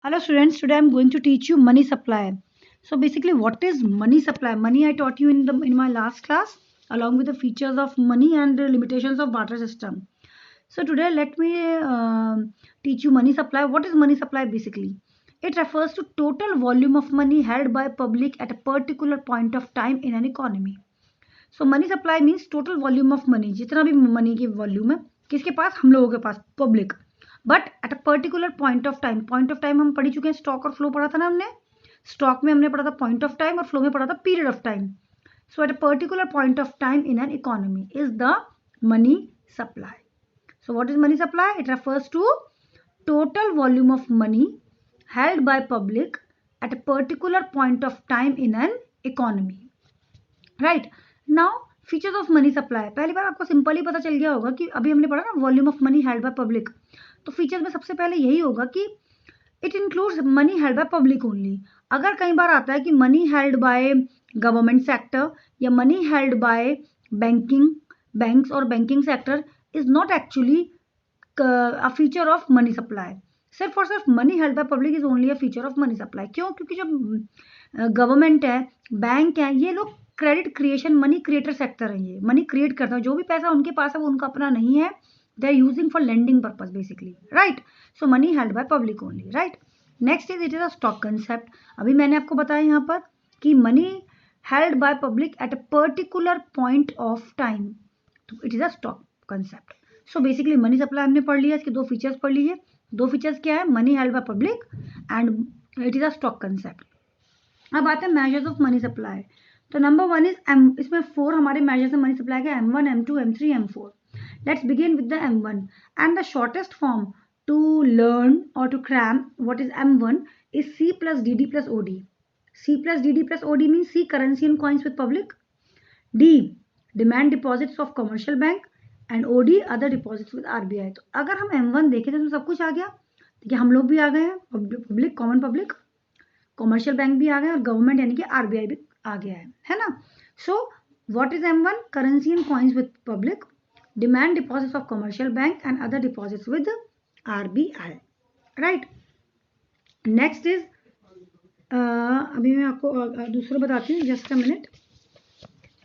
Hello students, today I'm going to teach you money supply. So basically what is money supply? Money I taught you in my last class along with the features of money and the limitations of barter system. So today let me teach you money supply. What is money supply basically? It refers to total volume of money held by public at a particular point of time in an economy. So money supply means total volume of money, जितना भी money की volume है किसके पास, हम लोगों के पास, public. But at a particular point of time हम पढ़ चुके हैं. स्टॉक और फ्लो पढ़ा था ना हमने. स्टॉक में हमने पढ़ा था पॉइंट ऑफ टाइम और फ्लो में पढ़ा था period of time. So eight a particular point of time in an economy is the money supply. So what is money supply? It refers to total volume of money held by public at a particular point of time in an economy. Right? Now features of money supply. पहली बार आपको simply पता चल गया होगा कि अभी हमने पढ़ा ना volume of money held by public. तो फीचर्स में सबसे पहले यही होगा कि it includes money held by public only. अगर कई बार आता है कि money held by government sector या मनी हेल्ड बाय बैंक्स और banking sector is not actually a feature of money supply. सिर्फ और सिर्फ money held by public is only a feature of money supply. क्यों? क्योंकि जो गवर्नमेंट है, bank है, ये लोग credit creation, money creator sector है. ये मनी क्रिएट करता है. जो भी पैसा उनके पास है वो उनका अपना नहीं है. They are using for lending purpose basically. Right? So money held by public only. Right? Next is it is a stock concept. अभी मैंने आपको बताया यहाँ पर कि money held by public at a particular point of time. तो it is a stock concept. So basically money supply हमने पढ़ लिया. इसके दो फीचर्स पढ़ लिए. दो फीचर्स क्या है? Money held by public and it is a stock concept. अब आते हैं मेजर्स ऑफ मनी सप्लाई. तो नंबर वन इज एम. इसमें 4 हमारे मेजर्स है मनी सप्लाई के. M1, M2, M3, M4. Let's begin with the M1. And the shortest form to learn or to cram what is M1 is C plus DD plus OD. C plus DD plus OD means C, currency and coins with public. D, demand deposits of commercial bank. And OD, other deposits with RBI. तो अगर हम M1 देखें तो सब कुछ आ गया. देखिए हम लोग भी आ गए हैं, public, common public, commercial bank भी आ गए और गवर्नमेंट यानी कि RBI भी आ गया है ना. So what is M1? Currency and coins with public, demand deposits of commercial bank and other deposits with RBI. Right? Next is अभी मैं आपको दूसरा बताती हूँ. Just a minute.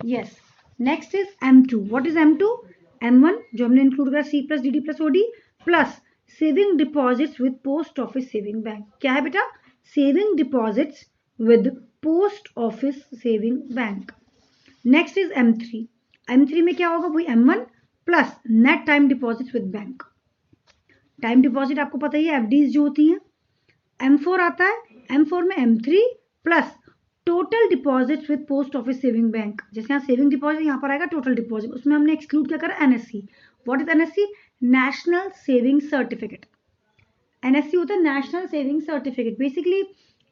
Yes, next is M2. What is M2? M1 जो हमने include करा C plus DD plus OD plus saving deposits with post office saving bank. क्या है बेटा? Saving deposits with post office saving bank. Next is M3. M3 में क्या होगा? वही M1 plus net time deposits with bank. Time deposit आपको पता ही है, FDs जो होती हैं. M4 आता है. M4 में M3 plus total deposits with post office saving bank. जैसे यहाँ सेविंग डिपॉजिट, यहाँ पर आएगा टोटल डिपॉजिट. उसमें हमने एक्सक्लूड क्या करा? NSC. What is NSC? National saving certificate. NSC होता है नेशनल सेविंग सर्टिफिकेट. बेसिकली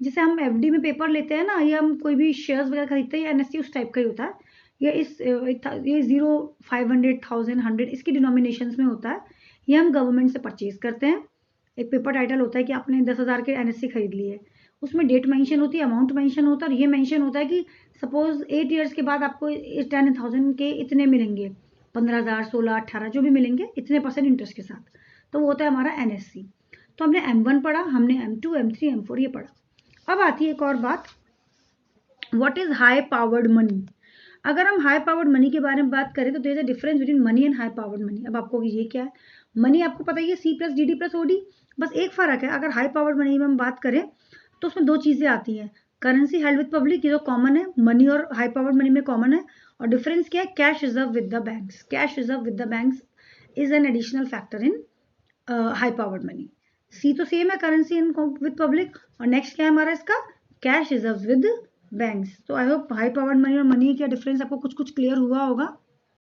जैसे हम FD में पेपर लेते हैं ना, या हम कोई भी शेयर्स वगैरह खरीदते हैं, NSC उस टाइप का ही होता है. ये 0, 500, 1000, 100 इसकी डिनोमिनेशंस में होता है. ये हम गवर्नमेंट से परचेज करते हैं. एक पेपर टाइटल होता है कि आपने 10,000 के NSC खरीद लिए. उसमें डेट मेंशन होती है, अमाउंट मेंशन होता है और ये मेंशन होता है कि सपोज 8 ईयर्स के बाद आपको 10,000 के इतने मिलेंगे, 15,000, 16, 18 जो भी मिलेंगे, इतने % इंटरेस्ट के साथ. तो वो होता है हमारा NSC. तो हमने M1 पढ़ा, हमने M2, M3, M4 ये पढ़ा. अब आती है एक और बात. What is high powered money? अगर हम हाई पावर्ड मनी के बारे में बात करें तो there is a difference between money and high powered money. अब आपको ये क्या है? मनी आपको पता ही है, C plus DD plus OD. बस एक फर्क है. अगर हाई पावर्ड मनी में हम बात करें तो उसमें दो चीजें आती हैं. करेंसी हेल्ड विद पब्लिक, ये तो कॉमन है. मनी और हाई पावर्ड मनी में कॉमन है. और डिफरेंस क्या है? Cash reserve with the banks. Cash reserve with the banks is an additional factor in high powered money. C तो सेम है, करेंसी एंड विद पब्लिक. और नेक्स्ट क्या है हमारा इसका? Cash reserve with banks. तो I hope high powered money और money का डिफरेंस आपको कुछ कुछ क्लियर हुआ होगा.